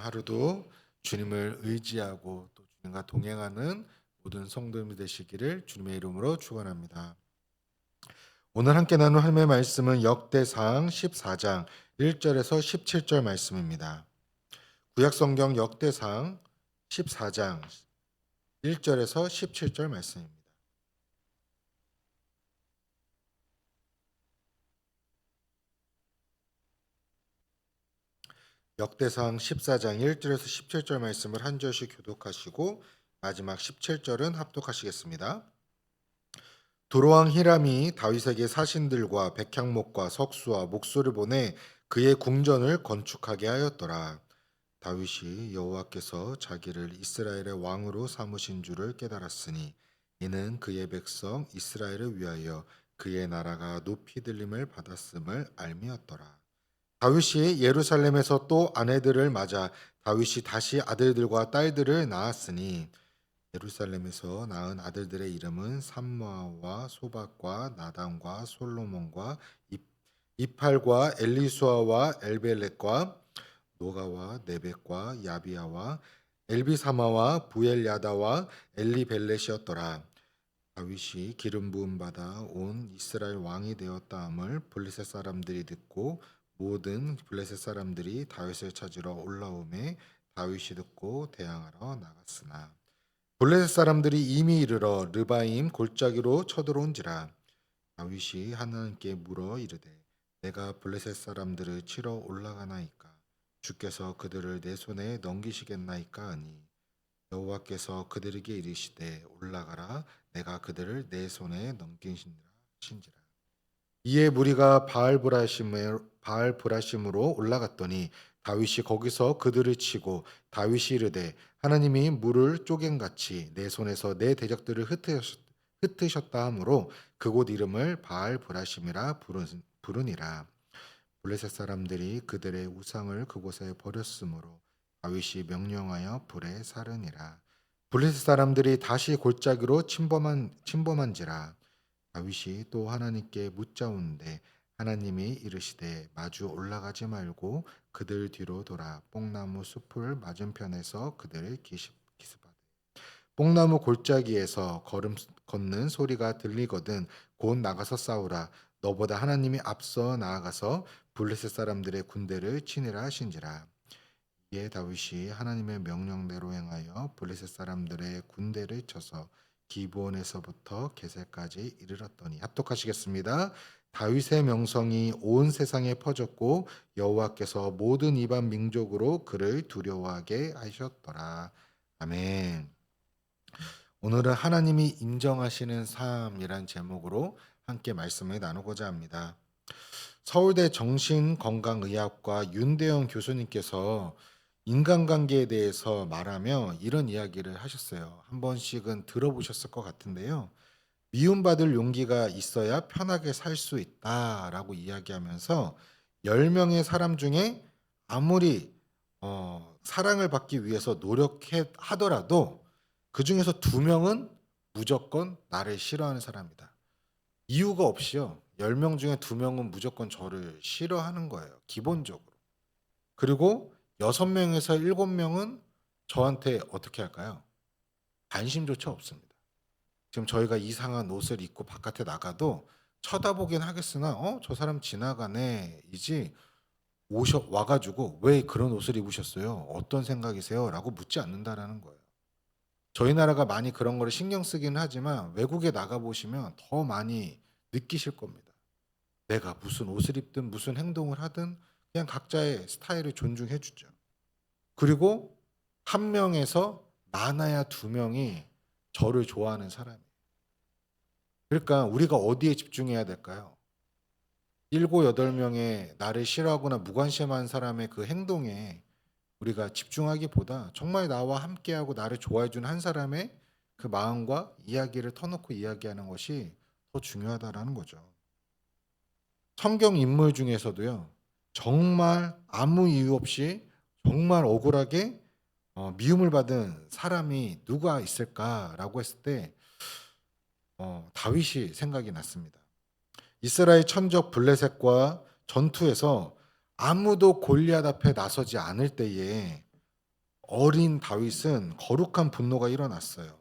하루도 주님을 의지하고 또 주님과 동행하는 모든 성도님이 되시기를 주님의 이름으로 축원합니다. 오늘 함께 나눌 하나님의 말씀은 역대상 14장 1절에서 17절 말씀입니다. 구약성경 역대상 14장 1절에서 17절 말씀입니다. 역대상 14장 1절에서 17절 말씀을 한 절씩 교독하시고 마지막 17절은 합독하시겠습니다. 도로왕 히람이 다윗에게 사신들과 백향목과 석수와 목소를 보내 그의 궁전을 건축하게 하였더라. 다윗이 여호와께서 자기를 이스라엘의 왕으로 삼으신 줄을 깨달았으니 이는 그의 백성 이스라엘을 위하여 그의 나라가 높이 들림을 받았음을 알미었더라. 다윗이 예루살렘에서 또 아내들을 맞아 다윗이 다시 아들들과 딸들을 낳았으니 예루살렘에서 낳은 아들들의 이름은 삼무아와 소박과 나단과 솔로몬과 이팔과 엘리수아와 엘벨렛과 노가와 네벡과 야비아와 엘비사마와 부엘야다와 엘리벨렛이었더라. 다윗이 기름 부음 받아 온 이스라엘 왕이 되었다함을 블레셋 사람들이 듣고 모든 블레셋 사람들이 다윗을 찾으러 올라오매 다윗이 듣고 대항하러 나갔으나 블레셋 사람들이 이미 이르러 르바임 골짜기로 쳐들어온지라. 다윗이 하나님께 물어 이르되 내가 블레셋 사람들을 치러 올라가나이까 주께서 그들을 내 손에 넘기시겠나이까 하니 여호와께서 그들에게 이르시되 올라가라 내가 그들을 내 손에 넘기시니라 하신지라. 이에 무리가 바알브라심으로 올라갔더니 다윗이 거기서 그들을 치고 다윗이 이르되 하나님이 물을 쪼갠같이 내 손에서 내 대적들을 흩으셨다 하므로 그곳 이름을 바알브라심이라 부르니라. 블레셋 사람들이 그들의 우상을 그곳에 버렸으므로 다윗이 명령하여 불에 사르니라. 블레셋 사람들이 다시 골짜기로 침범한지라. 다윗이 또 하나님께 묻자온데 하나님이 이르시되 마주 올라가지 말고 그들 뒤로 돌아 뽕나무 숲을 맞은편에서 그들을 기습하되 뽕나무 골짜기에서 걷는 소리가 들리거든 곧 나가서 싸우라. 너보다 하나님이 앞서 나아가서 블레셋 사람들의 군대를 치니라 하신지라. 이에 다윗이 하나님의 명령대로 행하여 블레셋 사람들의 군대를 쳐서 기브온에서부터 게셀까지 이르렀더니 합독하시겠습니다. 다윗의 명성이 온 세상에 퍼졌고 여호와께서 모든 이방 민족으로 그를 두려워하게 하셨더라. 아멘. 오늘은 하나님이 인정하시는 삶이란 제목으로 함께 말씀을 나누고자 합니다. 서울대 정신건강의학과 윤대영 교수님께서 인간관계에 대해서 말하며 이런 이야기를 하셨어요. 한 번씩은 들어보셨을 것 같은데요. 미움받을 용기가 있어야 편하게 살 수 있다라고 이야기하면서 10명의 사람 중에 아무리 사랑을 받기 위해서 노력해 하더라도 그 중에서 2명은 무조건 나를 싫어하는 사람이다. 이유가 없이요. 10명 중에 2명은 무조건 저를 싫어하는 거예요. 기본적으로. 그리고 6명에서 7명은 저한테 어떻게 할까요? 관심조차 없습니다. 지금 저희가 이상한 옷을 입고 바깥에 나가도 쳐다보긴 하겠으나 저 사람 지나가네 이지 와가지고 왜 그런 옷을 입으셨어요? 어떤 생각이세요? 라고 묻지 않는다라는 거예요. 저희 나라가 많이 그런 거를 신경 쓰긴 하지만 외국에 나가보시면 더 많이 느끼실 겁니다. 내가 무슨 옷을 입든 무슨 행동을 하든 그냥 각자의 스타일을 존중해 주죠. 그리고 한 명에서 많아야 2명이 저를 좋아하는 사람이에요. 그러니까 우리가 어디에 집중해야 될까요? 7, 8명의 나를 싫어하거나 무관심한 사람의 그 행동에 우리가 집중하기보다 정말 나와 함께하고 나를 좋아해주는 한 사람의 그 마음과 이야기를 터놓고 이야기하는 것이 더 중요하다라는 거죠. 성경 인물 중에서도요. 정말 아무 이유 없이 정말 억울하게 미움을 받은 사람이 누가 있을까라고 했을 때 다윗이 생각이 났습니다. 이스라엘 천적 블레셋과 전투에서 아무도 골리앗 앞에 나서지 않을 때에 어린 다윗은 거룩한 분노가 일어났어요.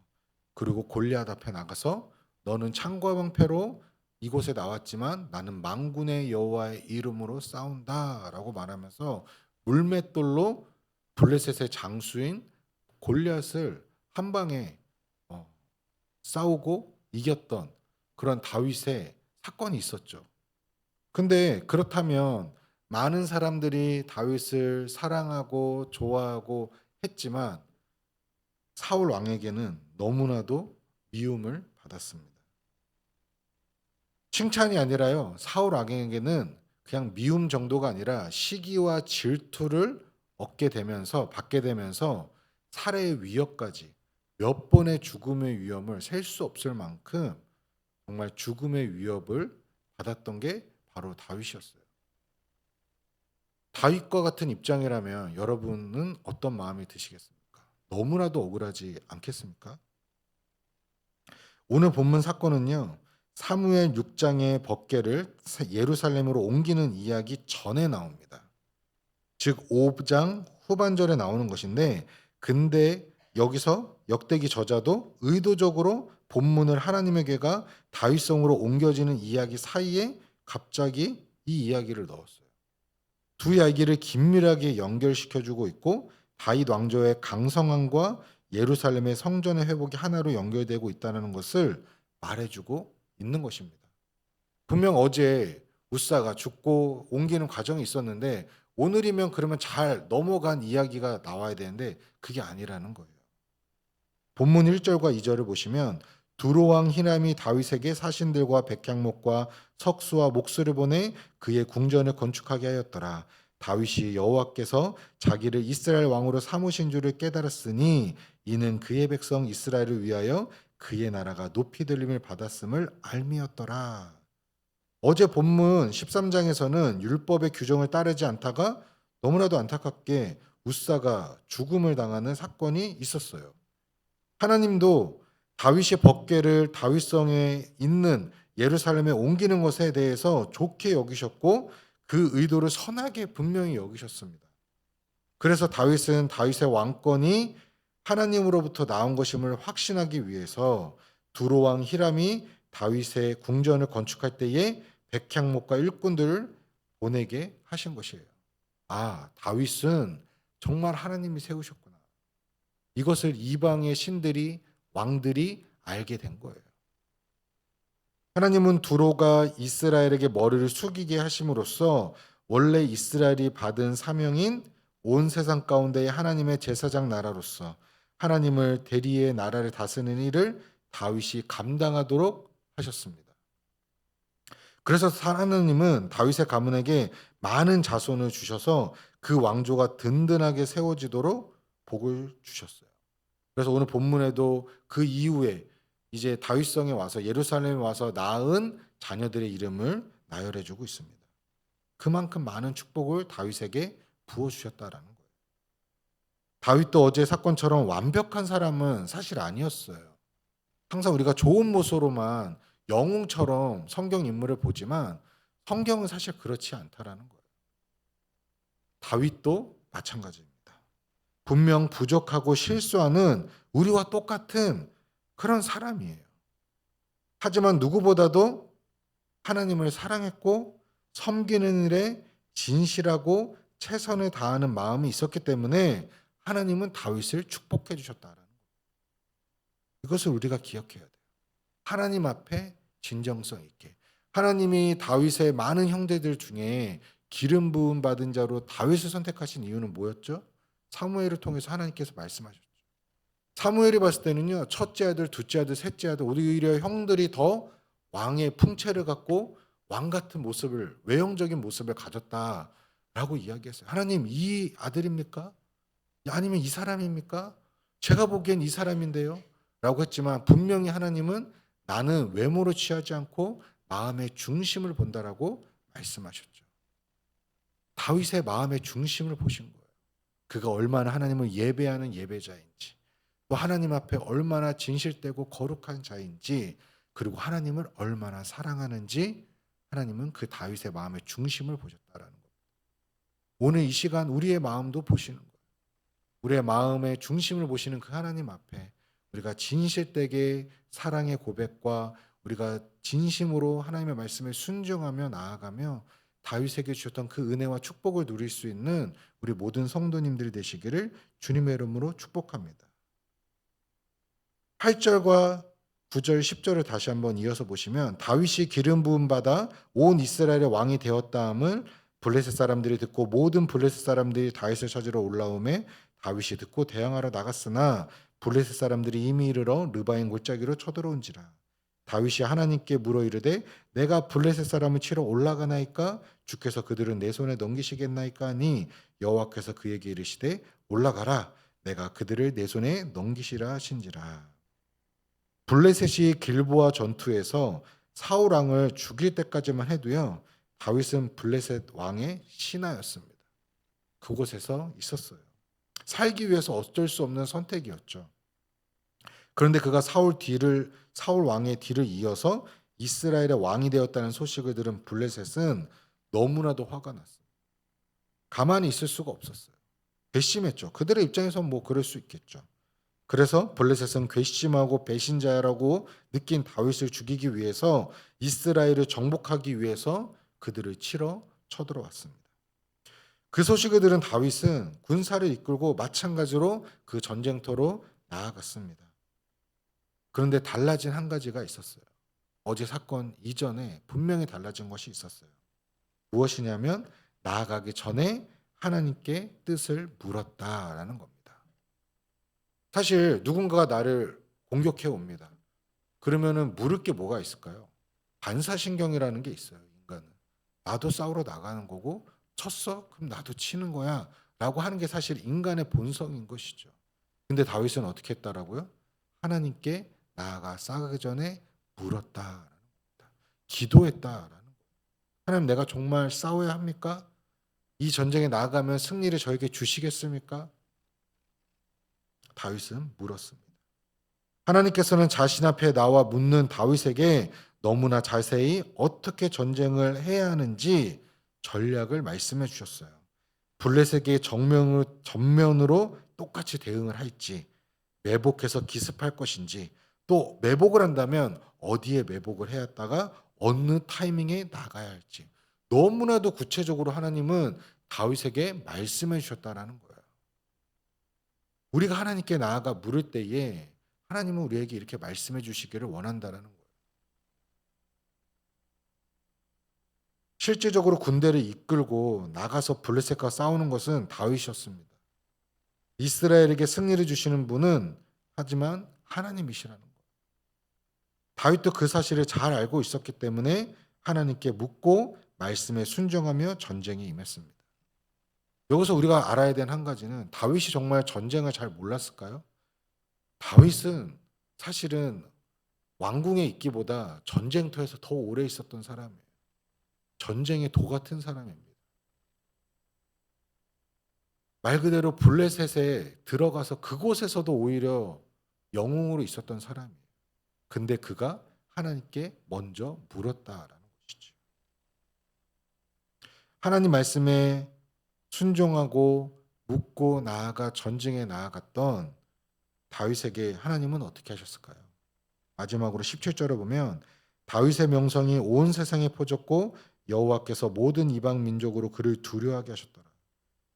그리고 골리앗 앞에 나가서 너는 창과 방패로 이곳에 나왔지만 나는 만군의 여호와의 이름으로 싸운다라고 말하면서 물맷돌로 블레셋의 장수인 골리앗을 한 방에 어, 싸우고 이겼던 그런 다윗의 사건이 있었죠. 근데 그렇다면 많은 사람들이 다윗을 사랑하고 좋아하고 했지만 사울 왕에게는 너무나도 미움을 받았습니다. 칭찬이 아니라요. 사울 왕에게는 그냥 미움 정도가 아니라 시기와 질투를 받게 되면서 살해의 위협까지 몇 번의 죽음의 위험을 셀 수 없을 만큼 정말 죽음의 위협을 받았던 게 바로 다윗이었어요. 다윗과 같은 입장이라면 여러분은 어떤 마음이 드시겠습니까? 너무나도 억울하지 않겠습니까? 오늘 본문 사건은요. 사무엘 6장의 법궤를 예루살렘으로 옮기는 이야기 전에 나옵니다. 즉 5장 후반절에 나오는 것인데 근데 여기서 역대기 저자도 의도적으로 본문을 하나님의 궤가 다윗성으로 옮겨지는 이야기 사이에 갑자기 이 이야기를 넣었어요. 두 이야기를 긴밀하게 연결시켜주고 있고 다윗 왕조의 강성함과 예루살렘의 성전의 회복이 하나로 연결되고 있다는 것을 말해주고 있는 것입니다. 분명 어제 우사가 죽고 옮기는 과정이 있었는데 오늘이면 그러면 잘 넘어간 이야기가 나와야 되는데 그게 아니라는 거예요. 본문 1절과 2절을 보시면 두로왕 히람이 다윗에게 사신들과 백향목과 석수와 목수를 보내 그의 궁전을 건축하게 하였더라. 다윗이 여호와께서 자기를 이스라엘 왕으로 삼으신 줄을 깨달았으니 이는 그의 백성 이스라엘을 위하여 그의 나라가 높이 들림을 받았음을 알미였더라. 어제 본문 13장에서는 율법의 규정을 따르지 않다가 너무나도 안타깝게 우사가 죽음을 당하는 사건이 있었어요. 하나님도 다윗의 법궤를 다윗성에 있는 예루살렘에 옮기는 것에 대해서 좋게 여기셨고 그 의도를 선하게 분명히 여기셨습니다. 그래서 다윗은 다윗의 왕권이 하나님으로부터 나온 것임을 확신하기 위해서 두로왕 히람이 다윗의 궁전을 건축할 때에 백향목과 일꾼들을 보내게 하신 것이에요. 아, 다윗은 정말 하나님이 세우셨구나. 이것을 이방의 신들이 왕들이 알게 된 거예요. 하나님은 두로가 이스라엘에게 머리를 숙이게 하심으로써 원래 이스라엘이 받은 사명인 온 세상 가운데의 하나님의 제사장 나라로서 하나님을 대리의 나라를 다스리는 일을 다윗이 감당하도록 하셨습니다. 그래서 하나님은 다윗의 가문에게 많은 자손을 주셔서 그 왕조가 든든하게 세워지도록 복을 주셨어요. 그래서 오늘 본문에도 그 이후에 이제 다윗성에 와서 예루살렘에 와서 낳은 자녀들의 이름을 나열해 주고 있습니다. 그만큼 많은 축복을 다윗에게 부어 주셨다라는 거예요. 다윗도 어제 사건처럼 완벽한 사람은 사실 아니었어요. 항상 우리가 좋은 모습으로만 영웅처럼 성경 인물을 보지만 성경은 사실 그렇지 않다라는 거예요. 다윗도 마찬가지입니다. 분명 부족하고 실수하는 우리와 똑같은 그런 사람이에요. 하지만 누구보다도 하나님을 사랑했고 섬기는 일에 진실하고 최선을 다하는 마음이 있었기 때문에 하나님은 다윗을 축복해 주셨다라는 거예요. 이것을 우리가 기억해야 돼요. 하나님 앞에 진정성 있게. 하나님이 다윗의 많은 형제들 중에 기름 부음 받은 자로 다윗을 선택하신 이유는 뭐였죠? 사무엘을 통해서 하나님께서 말씀하셨죠. 사무엘이 봤을 때는요, 첫째 아들, 둘째 아들, 셋째 아들, 오히려 형들이 더 왕의 풍채를 갖고 왕 같은 모습을, 외형적인 모습을 가졌다라고 이야기했어요. 하나님, 이 아들입니까? 아니면 이 사람입니까? 제가 보기엔 이 사람인데요. 라고 했지만 분명히 하나님은 나는 외모로 취하지 않고 마음의 중심을 본다라고 말씀하셨죠. 다윗의 마음의 중심을 보신 거예요. 그가 얼마나 하나님을 예배하는 예배자인지, 또 하나님 앞에 얼마나 진실되고 거룩한 자인지, 그리고 하나님을 얼마나 사랑하는지 하나님은 그 다윗의 마음의 중심을 보셨다라는 겁니다. 오늘 이 시간 우리의 마음도 보시는 거예요. 우리의 마음의 중심을 보시는 그 하나님 앞에 우리가 진실되게 사랑의 고백과 우리가 진심으로 하나님의 말씀에 순종하며 나아가며 다윗에게 주셨던 그 은혜와 축복을 누릴 수 있는 우리 모든 성도님들이 되시기를 주님의 이름으로 축복합니다. 8절과 9절, 10절을 다시 한번 이어서 보시면 다윗이 기름 부음 받아 온 이스라엘의 왕이 되었다함을 블레셋 사람들이 듣고 모든 블레셋 사람들이 다윗을 찾으러 올라오매 다윗이 듣고 대항하러 나갔으나 블레셋 사람들이 이미 이르러 르바임 골짜기로 쳐들어온지라. 다윗이 하나님께 물어 이르되 내가 블레셋 사람을 치러 올라가나이까 주께서 그들은 내 손에 넘기시겠나이까 하니 여호와께서 그에게 이르시되 올라가라 내가 그들을 내 손에 넘기시라 하신지라. 블레셋이 길보아 전투에서 사울 왕을 죽일 때까지만 해도요. 다윗은 블레셋 왕의 신하였습니다. 그곳에서 있었어요. 살기 위해서 어쩔 수 없는 선택이었죠. 그런데 그가 사울 왕의 뒤를 이어서 이스라엘의 왕이 되었다는 소식을 들은 블레셋은 너무나도 화가 났어요. 가만히 있을 수가 없었어요. 괘씸했죠. 그들의 입장에선 뭐 그럴 수 있겠죠. 그래서 블레셋은 괘씸하고 배신자라고 느낀 다윗을 죽이기 위해서 이스라엘을 정복하기 위해서 그들을 치러 쳐들어왔습니다. 그 소식을 들은 다윗은 군사를 이끌고 마찬가지로 그 전쟁터로 나아갔습니다. 그런데 달라진 한 가지가 있었어요. 어제 사건 이전에 분명히 달라진 것이 있었어요. 무엇이냐면 나아가기 전에 하나님께 뜻을 물었다라는 겁니다. 사실 누군가가 나를 공격해 옵니다. 그러면은 물을 게 뭐가 있을까요? 반사신경이라는 게 있어요, 인간은. 나도 싸우러 나가는 거고 쳤어? 그럼 나도 치는 거야. 라고 하는 게 사실 인간의 본성인 것이죠. 근데 다윗은 어떻게 했다라고요? 하나님께 나아가 싸우기 전에 물었다라는 겁니다. 기도했다라는 거예요. 하나님 내가 정말 싸워야 합니까? 이 전쟁에 나아가면 승리를 저에게 주시겠습니까? 다윗은 물었습니다. 하나님께서는 자신 앞에 나와 묻는 다윗에게 너무나 자세히 어떻게 전쟁을 해야 하는지 전략을 말씀해 주셨어요. 블레셋에게 전면으로 똑같이 대응을 할지, 매복해서 기습할 것인지, 또 매복을 한다면 어디에 매복을 해야 했다가 어느 타이밍에 나가야 할지 너무나도 구체적으로 하나님은 다윗에게 말씀해 주셨다라는 거예요. 우리가 하나님께 나아가 물을 때에 하나님은 우리에게 이렇게 말씀해 주시기를 원한다라는 거예요. 실제적으로 군대를 이끌고 나가서 블레셋과 싸우는 것은 다윗이었습니다. 이스라엘에게 승리를 주시는 분은 하지만 하나님이시라는 거예요. 다윗도 그 사실을 잘 알고 있었기 때문에 하나님께 묻고 말씀에 순종하며 전쟁에 임했습니다. 여기서 우리가 알아야 되는 한 가지는 다윗이 정말 전쟁을 잘 몰랐을까요? 다윗은 사실은 왕궁에 있기보다 전쟁터에서 더 오래 있었던 사람이에요. 전쟁의 도 같은 사람입니다. 말 그대로 블레셋에 들어가서 그곳에서도 오히려 영웅으로 있었던 사람이에요. 근데 그가 하나님께 먼저 물었다라는 것이죠. 하나님 말씀에 순종하고 묻고 나아가 전쟁에 나아갔던 다윗에게 하나님은 어떻게 하셨을까요? 마지막으로 17절을 보면 다윗의 명성이 온 세상에 퍼졌고 여호와께서 모든 이방 민족으로 그를 두려워하게 하셨더라.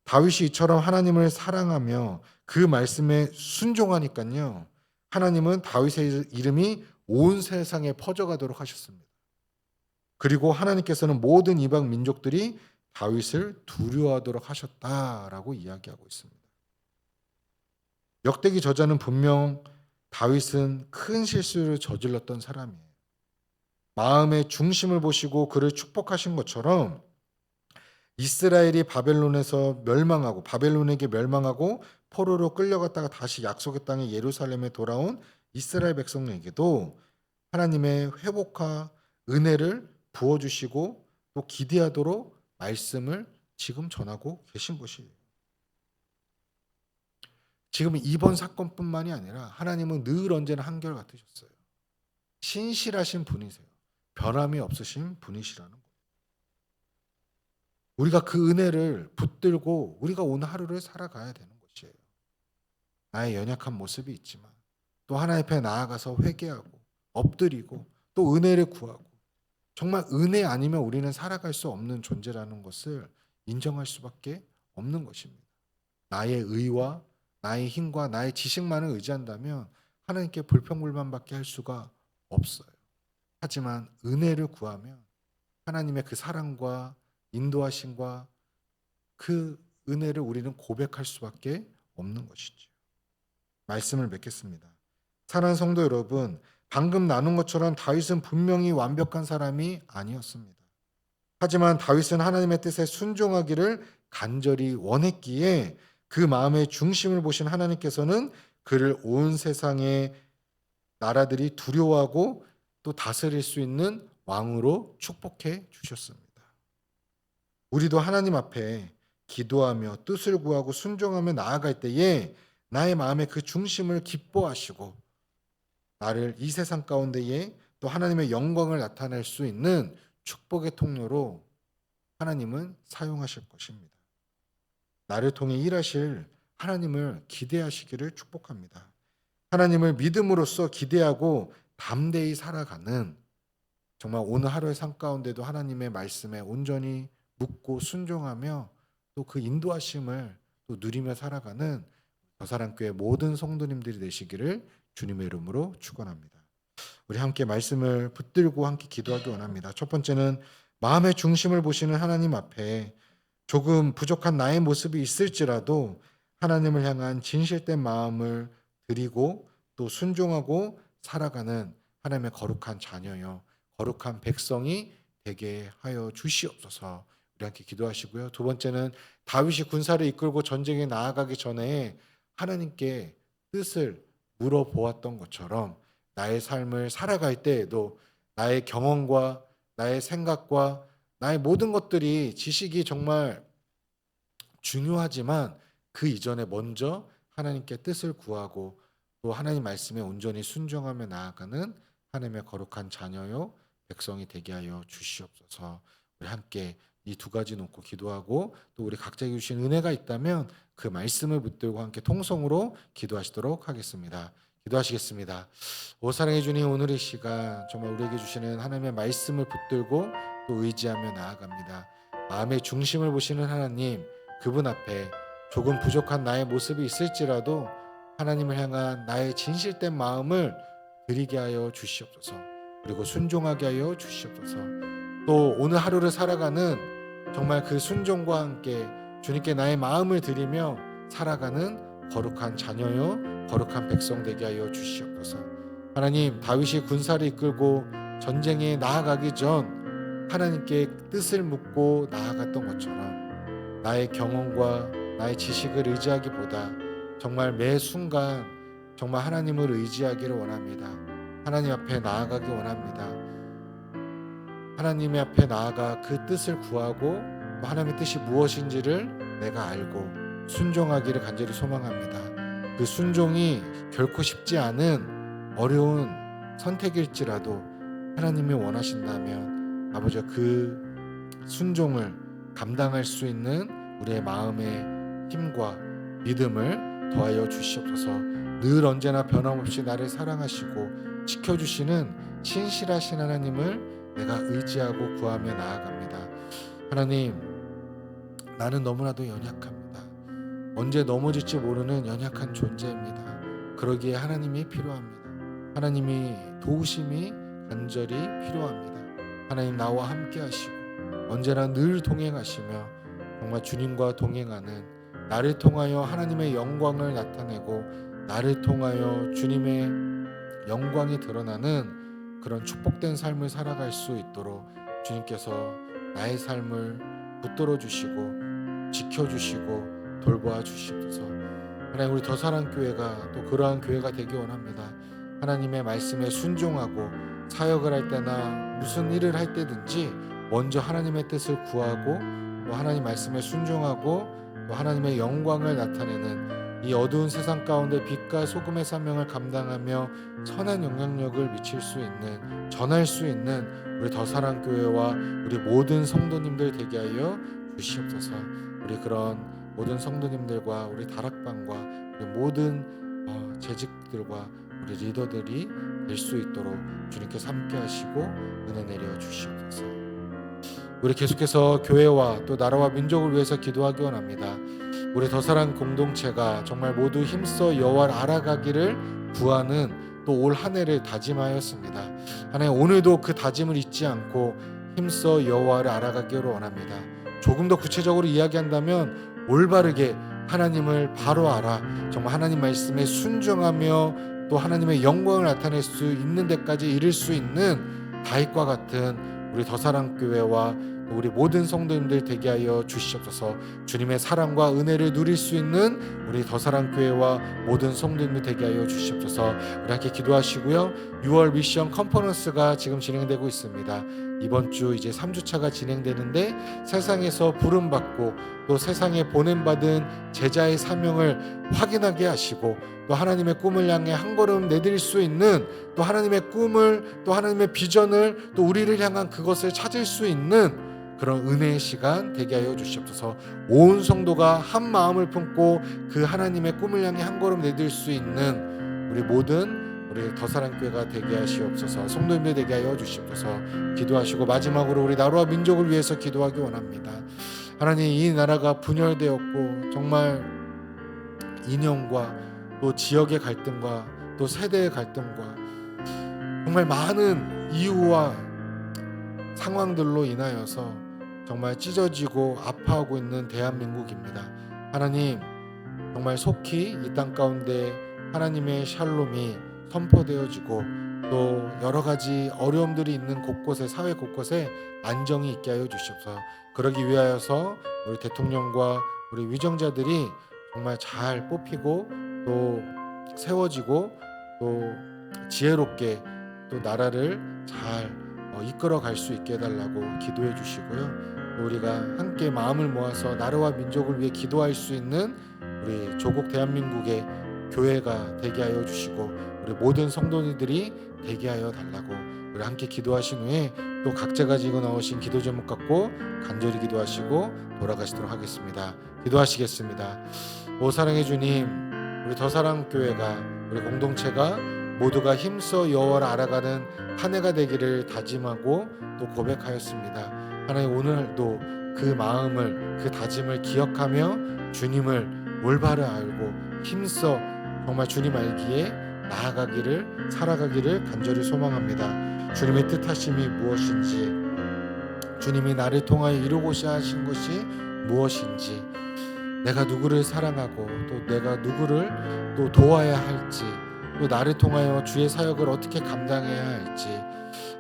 다윗이 이처럼 하나님을 사랑하며 그 말씀에 순종하니까요. 하나님은 다윗의 이름이 온 세상에 퍼져가도록 하셨습니다. 그리고 하나님께서는 모든 이방 민족들이 다윗을 두려워하도록 하셨다라고 이야기하고 있습니다. 역대기 저자는 분명 다윗은 큰 실수를 저질렀던 사람이에요. 마음의 중심을 보시고 그를 축복하신 것처럼 이스라엘이 바벨론에게 멸망하고 포로로 끌려갔다가 다시 약속의 땅에 예루살렘에 돌아온 이스라엘 백성에게도 하나님의 회복과 은혜를 부어주시고 또 기대하도록 말씀을 지금 전하고 계신 것이에요. 지금 이번 사건뿐만이 아니라 하나님은 늘 언제나 한결같으셨어요. 신실하신 분이세요. 변함이 없으신 분이시라는 거예요. 우리가 그 은혜를 붙들고 우리가 오늘 하루를 살아가야 되는 것이에요. 나의 연약한 모습이 있지만 또 하나님 앞에 나아가서 회개하고 엎드리고 또 은혜를 구하고 정말 은혜 아니면 우리는 살아갈 수 없는 존재라는 것을 인정할 수밖에 없는 것입니다. 나의 의와 나의 힘과 나의 지식만을 의지한다면 하나님께 불평불만밖에 할 수가 없어요. 하지만 은혜를 구하면 하나님의 그 사랑과 인도하심과 그 은혜를 우리는 고백할 수밖에 없는 것이죠. 말씀을 맺겠습니다. 사랑하는 성도 여러분, 방금 나눈 것처럼 다윗은 분명히 완벽한 사람이 아니었습니다. 하지만 다윗은 하나님의 뜻에 순종하기를 간절히 원했기에 그 마음의 중심을 보신 하나님께서는 그를 온 세상의 나라들이 두려워하고 또 다스릴 수 있는 왕으로 축복해 주셨습니다. 우리도 하나님 앞에 기도하며 뜻을 구하고 순종하며 나아갈 때에 나의 마음의 그 중심을 기뻐하시고 나를 이 세상 가운데에 또 하나님의 영광을 나타낼 수 있는 축복의 통로로 하나님은 사용하실 것입니다. 나를 통해 일하실 하나님을 기대하시기를 축복합니다. 하나님을 믿음으로써 기대하고 담대히 살아가는 정말 오늘 하루의 삶 가운데도 하나님의 말씀에 온전히 묻고 순종하며 또 그 인도하심을 또 누리며 살아가는 저사랑교회 모든 성도님들이 되시기를 주님의 이름으로 축원합니다. 우리 함께 말씀을 붙들고 함께 기도하기 원합니다. 첫 번째는 마음의 중심을 보시는 하나님 앞에 조금 부족한 나의 모습이 있을지라도 하나님을 향한 진실된 마음을 드리고 또 순종하고 살아가는 하나님의 거룩한 자녀요 거룩한 백성이 되게 하여 주시옵소서. 우리 함께 기도하시고요. 두 번째는 다윗이 군사를 이끌고 전쟁에 나아가기 전에 하나님께 뜻을 물어보았던 것처럼 나의 삶을 살아갈 때에도 나의 경험과 나의 생각과 나의 모든 것들이 지식이 정말 중요하지만 그 이전에 먼저 하나님께 뜻을 구하고 또 하나님 말씀에 온전히 순종하며 나아가는 하나님의 거룩한 자녀요 백성이 되게 하여 주시옵소서. 우리 함께 이 두 가지 놓고 기도하고 또 우리 각자에게 주신 은혜가 있다면 그 말씀을 붙들고 함께 통성으로 기도하시도록 하겠습니다. 기도하시겠습니다. 오 사랑해 주님, 오늘 이 시간 정말 우리에게 주시는 하나님의 말씀을 붙들고 또 의지하며 나아갑니다. 마음의 중심을 보시는 하나님, 그분 앞에 조금 부족한 나의 모습이 있을지라도 하나님을 향한 나의 진실된 마음을 드리게 하여 주시옵소서. 그리고 순종하게 하여 주시옵소서. 또 오늘 하루를 살아가는 정말 그 순종과 함께 주님께 나의 마음을 드리며 살아가는 거룩한 자녀요 거룩한 백성 되게 하여 주시옵소서. 하나님, 다윗이 군사를 이끌고 전쟁에 나아가기 전 하나님께 뜻을 묻고 나아갔던 것처럼 나의 경험과 나의 지식을 의지하기보다 정말 매 순간 정말 하나님을 의지하기를 원합니다. 하나님 앞에 나아가기 원합니다. 하나님의 앞에 나아가 그 뜻을 구하고 또 하나님의 뜻이 무엇인지를 내가 알고 순종하기를 간절히 소망합니다. 그 순종이 결코 쉽지 않은 어려운 선택일지라도 하나님이 원하신다면 아버지 그 순종을 감당할 수 있는 우리의 마음의 힘과 믿음을 더하여 주시옵소서. 늘 언제나 변함없이 나를 사랑하시고 지켜주시는 신실하신 하나님을 내가 의지하고 구하며 나아갑니다. 하나님, 나는 너무나도 연약합니다. 언제 넘어질지 모르는 연약한 존재입니다. 그러기에 하나님이 필요합니다. 하나님이 도우심이 간절히 필요합니다. 하나님, 나와 함께 하시고 언제나 늘 동행하시며 정말 주님과 동행하는 나를 통하여 하나님의 영광을 나타내고 나를 통하여 주님의 영광이 드러나는 그런 축복된 삶을 살아갈 수 있도록 주님께서 나의 삶을 붙들어 주시고 지켜주시고 돌보아 주시옵소서. 하나님, 우리 더사랑교회가 또 그러한 교회가 되기 원합니다. 하나님의 말씀에 순종하고 사역을 할 때나 무슨 일을 할 때든지 먼저 하나님의 뜻을 구하고 또 하나님 말씀에 순종하고 또 하나님의 영광을 나타내는 이 어두운 세상 가운데 빛과 소금의 사명을 감당하며 선한 영향력을 미칠 수 있는 전할 수 있는 우리 더사랑교회와 우리 모든 성도님들 되게 하여 주시옵소서. 우리 그런 모든 성도님들과 우리 다락방과 우리 모든 재직들과 우리 리더들이 될 수 있도록 주님께서 함께 하시고 은혜 내려 주시옵소서. 우리 계속해서 교회와 또 나라와 민족을 위해서 기도하기 원합니다. 우리 더사랑 공동체가 정말 모두 힘써 여호와를 알아가기를 구하는 또 올 한 해를 다짐하였습니다. 하나님, 오늘도 그 다짐을 잊지 않고 힘써 여호와를 알아가기를 원합니다. 조금 더 구체적으로 이야기한다면 올바르게 하나님을 바로 알아 정말 하나님 말씀에 순종하며 또 하나님의 영광을 나타낼 수 있는 데까지 이를 수 있는 다윗과 같은 우리 더사랑교회와 우리 모든 성도님들 되게 하여 주시옵소서. 주님의 사랑과 은혜를 누릴 수 있는 우리 더사랑교회와 모든 성도님들 되게 하여 주시옵소서. 우리 함께 기도하시고요. 6월 미션 컨퍼런스가 지금 진행되고 있습니다. 이번 주 이제 3주차가 진행되는데 세상에서 부름받고 또 세상에 보냄받은 제자의 사명을 확인하게 하시고 또 하나님의 꿈을 향해 한 걸음 내딜 수 있는 또 하나님의 꿈을 또 하나님의 비전을 또 우리를 향한 그것을 찾을 수 있는 그런 은혜의 시간 되게 하여 주시옵소서. 온 성도가 한 마음을 품고 그 하나님의 꿈을 향해 한 걸음 내딜 수 있는 우리 모든 우리 더사랑교회가 되게 하시옵소서. 성도님들 되게 하여 주시옵소서. 기도하시고 마지막으로 우리 나라와 민족을 위해서 기도하기 원합니다. 하나님, 이 나라가 분열되었고 정말 이념과 또 지역의 갈등과 또 세대의 갈등과 정말 많은 이유와 상황들로 인하여서 정말 찢어지고 아파하고 있는 대한민국입니다. 하나님, 정말 속히 이 땅 가운데 하나님의 샬롬이 선포되어지고 또 여러 가지 어려움들이 있는 곳곳에 사회 곳곳에 안정이 있게 하여 주시옵소서. 그러기 위하여서 우리 대통령과 우리 위정자들이 정말 잘 뽑히고 또 세워지고 또 지혜롭게 또 나라를 잘 이끌어 갈 수 있게 해달라고 기도해 주시고요. 우리가 함께 마음을 모아서 나라와 민족을 위해 기도할 수 있는 우리 조국 대한민국의 교회가 되게 하여 주시고 우리 모든 성도님들이 되게 하여 달라고 우리 함께 기도하신 후에 또 각자 가지고 나오신 기도 제목 갖고 간절히 기도하시고 돌아가시도록 하겠습니다. 기도하시겠습니다. 오 사랑의 주님, 우리 더사랑교회가 우리 공동체가 모두가 힘써 여호와를 알아가는 한 해가 되기를 다짐하고 또 고백하였습니다. 하나님, 오늘도 그 마음을 그 다짐을 기억하며 주님을 올바로 알고 힘써 정말 주님 알기에 나아가기를 살아가기를 간절히 소망합니다. 주님의 뜻하심이 무엇인지, 주님이 나를 통하여 이루고자 하신 것이 무엇인지, 내가 누구를 사랑하고 또 내가 누구를 또 도와야 할지, 또 나를 통하여 주의 사역을 어떻게 감당해야 할지,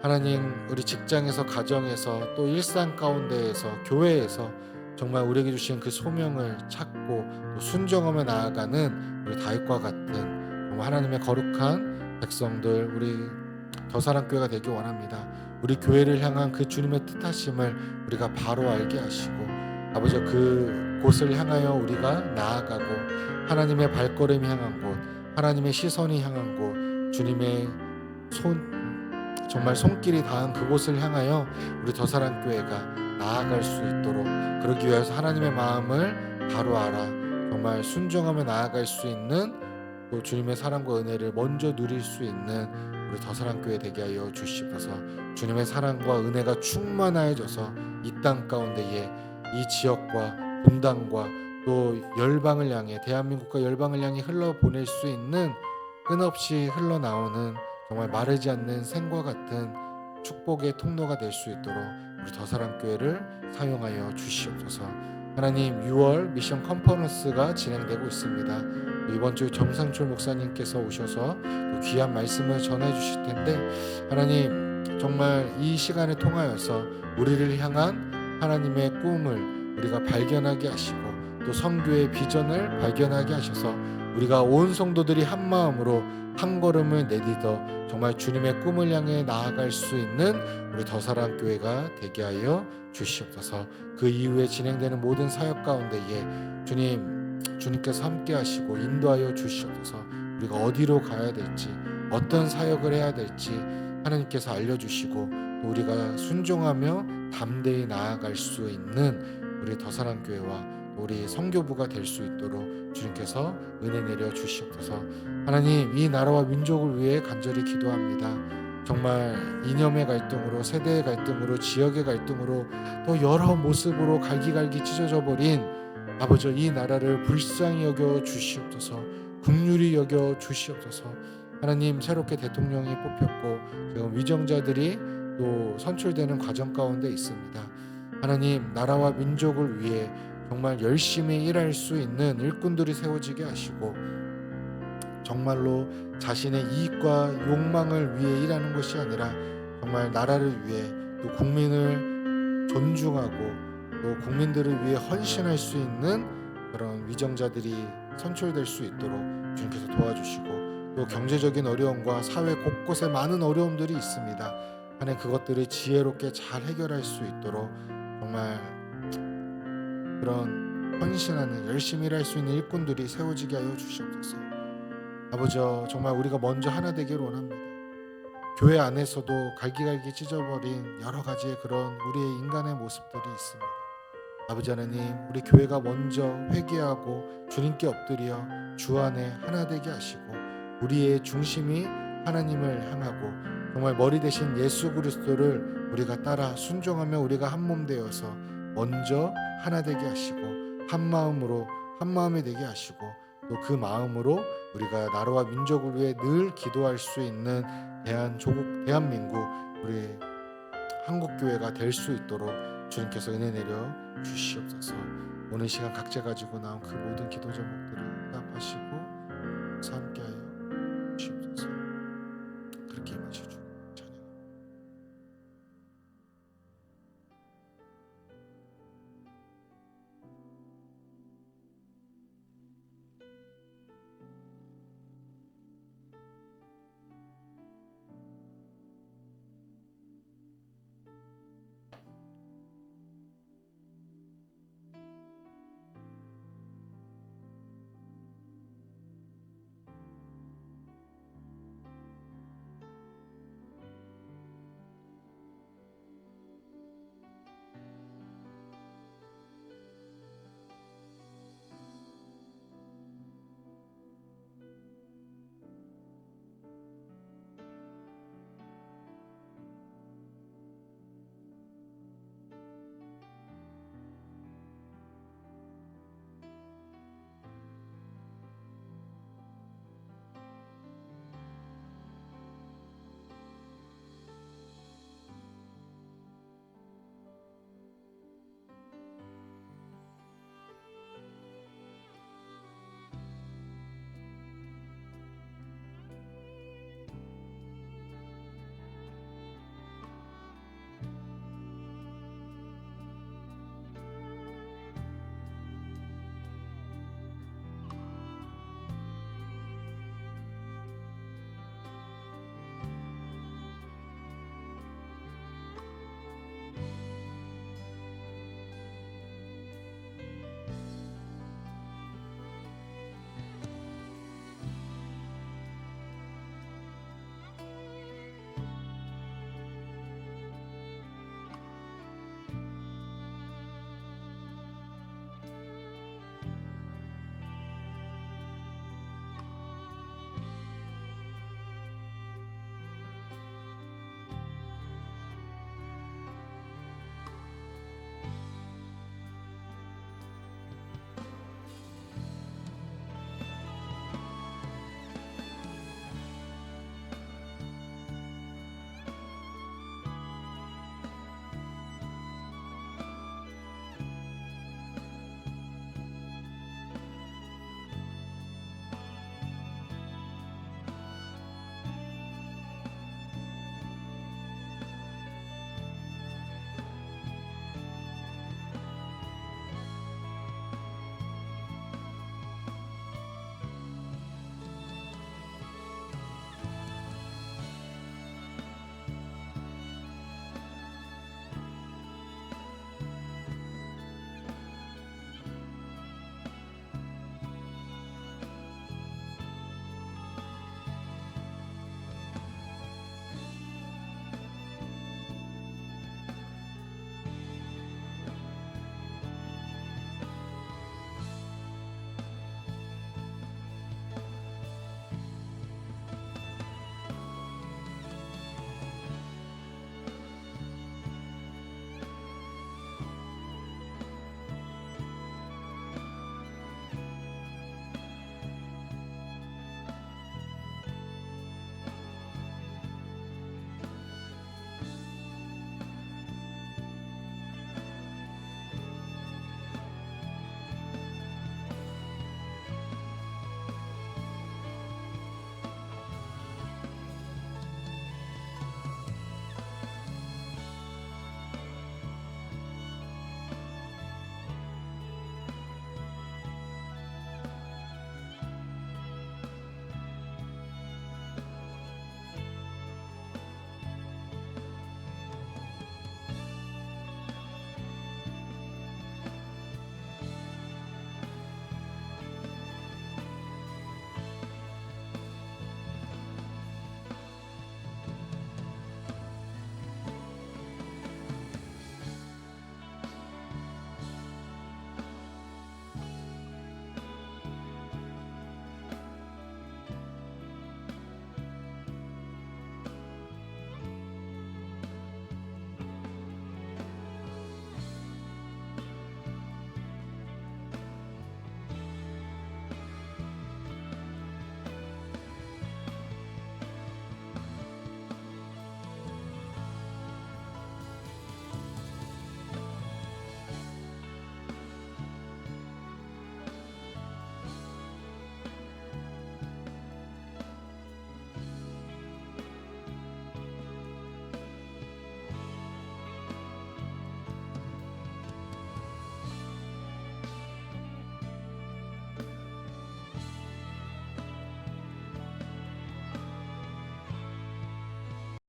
하나님, 우리 직장에서 가정에서 또 일상 가운데에서 교회에서 정말 우리에게 주신 그 소명을 찾고 또 순종하며 나아가는 우리 다윗과 같은 정말 하나님의 거룩한 백성들, 우리 더사랑교회가 되기 원합니다. 우리 교회를 향한 그 주님의 뜻하심을 우리가 바로 알게 하시고 아버지, 그 곳을 향하여 우리가 나아가고 하나님의 발걸음이 향한 곳, 하나님의 시선이 향한 곳, 주님의 정말 손길이 닿은 그곳을 향하여 우리 더사랑교회가 나아갈 수 있도록, 그러기 위해서 하나님의 마음을 바로 알아 정말 순종하며 나아갈 수 있는 또 주님의 사랑과 은혜를 먼저 누릴 수 있는 우리 더사랑교회 되게 하여 주시옵소서. 주님의 사랑과 은혜가 충만하여져서 이 땅 가운데에 이 지역과 분당과 또 열방을 향해, 대한민국과 열방을 향해 흘러보낼 수 있는 끊없이 흘러나오는 정말 마르지 않는 샘과 같은 축복의 통로가 될 수 있도록 우리 더사랑교회를 사용하여 주시옵소서. 하나님, 6월 미션 컨퍼런스가 진행되고 있습니다. 이번 주 정상철 목사님께서 오셔서 또 귀한 말씀을 전해 주실 텐데, 하나님, 정말 이 시간을 통하여서 우리를 향한 하나님의 꿈을 우리가 발견하게 하시고 또 선교의 비전을 발견하게 하셔서 우리가 온 성도들이 한 마음으로 한 걸음을 내딛어 정말 주님의 꿈을 향해 나아갈 수 있는 우리 더사랑교회가 되게 하여 주시옵소서. 그 이후에 진행되는 모든 사역 가운데에 주님께서 함께 하시고 인도하여 주시옵소서. 우리가 어디로 가야 될지, 어떤 사역을 해야 될지 하나님께서 알려주시고 또 우리가 순종하며 담대히 나아갈 수 있는 우리 더사랑교회와 우리 선교부가 될 수 있도록 주님께서 은혜 내려 주시옵소서. 하나님, 이 나라와 민족을 위해 간절히 기도합니다. 정말 이념의 갈등으로, 세대의 갈등으로, 지역의 갈등으로, 또 여러 모습으로 갈기갈기 찢어져 버린 아버지, 이 나라를 불쌍히 여겨 주시옵소서. 긍휼히 여겨 주시옵소서. 하나님, 새롭게 대통령이 뽑혔고 지금 위정자들이 또 선출되는 과정 가운데 있습니다. 하나님, 나라와 민족을 위해 정말 열심히 일할 수 있는 일꾼들이 세워지게 하시고, 정말로 자신의 이익과 욕망을 위해 일하는 것이 아니라 정말 나라를 위해, 또 국민을 존중하고 또 국민들을 위해 헌신할 수 있는 그런 위정자들이 선출될 수 있도록 주님께서 도와주시고, 또 경제적인 어려움과 사회 곳곳에 많은 어려움들이 있습니다. 하나님, 그것들을 지혜롭게 잘 해결할 수 있도록 정말 그런 헌신하는, 열심히 일할 수 있는 일꾼들이 세워지게 하여 주시옵소서. 아버지, 정말 우리가 먼저 하나 되기를 원합니다. 교회 안에서도 갈기갈기 찢어버린 여러 가지의 그런 우리의 인간의 모습들이 있습니다. 아버지 하나님, 우리 교회가 먼저 회개하고 주님께 엎드려 주 안에 하나 되게 하시고, 우리의 중심이 하나님을 향하고 정말 머리 대신 예수 그리스도를 우리가 따라 순종하며 우리가 한 몸 되어서 먼저 하나 되게 하시고, 한 마음으로 한 마음이 되게 하시고, 또 그 마음으로 우리가 나라와 민족을 위해 늘 기도할 수 있는 대한민국, 우리 한국교회가 될 수 있도록 주님께서 은혜 내려 주시옵소서. 오늘 시간 각자 가지고 나온 그 모든 기도 제목들